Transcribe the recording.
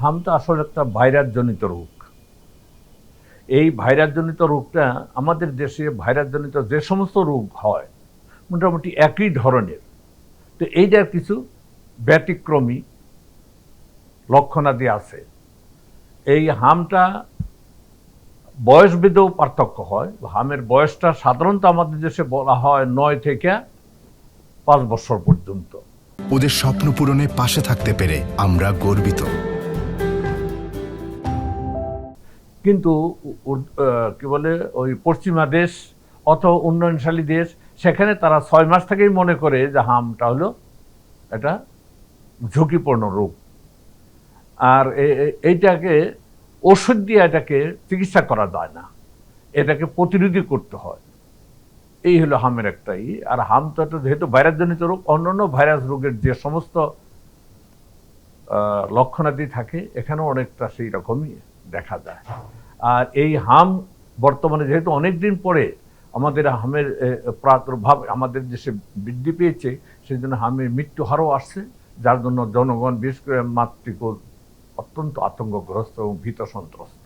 হামটা আসলে একটা ভাইরাসজনিত রোগ। এই ভাইরাসজনিত রোগটা আমাদের দেশে ভাইরাসজনিত যে সমস্ত রোগ হয় মোটামুটি একই ধরনের। তো এইটার কিছু ব্যতিক্রমী লক্ষণাদি আছে। এই হামটা বয়সভেদেও পার্থক্য হয়। হামের বয়সটা সাধারণত আমাদের দেশে বলা হয় 9 থেকে 5 বছর পর্যন্ত। ওদের স্বপ্ন পূরণে পাশে থাকতে পেরে আমরা গর্বিত। কিন্তু কি বলে ওই পশ্চিমা দেশ অথবা উন্নয়নশালী দেশ, সেখানে তারা 6 মাস থেকেই মনে করে যে হামটা হলো এটা ঝুঁকিপূর্ণ রোগ। আর এইটাকে ওষুধ দিয়ে এটাকে চিকিৎসা করা যায় না, এটাকে প্রতিরোধী করতে হয়। এই হলো হামের একটাই। আর হাম তো একটা যেহেতু ভাইরাসজনিত রোগ, অন্যান্য ভাইরাস রোগের যে সমস্ত লক্ষণাদি থাকে এখানেও অনেকটা সেই রকমই দেখা যায়। আর এই হাম বর্তমানে যেহেতু অনেক দিন পরে আমাদের হামের প্রাদুর্ভাব আমাদের দেশে বৃদ্ধি পেয়েছে, সেই জন্য হামের মৃত্যু হারও আসছে, যার জন্য জনগণ বিশেষ করে মাতৃকুল অত্যন্ত আতঙ্কগ্রস্ত এবং ভীত সন্ত্রস্ত।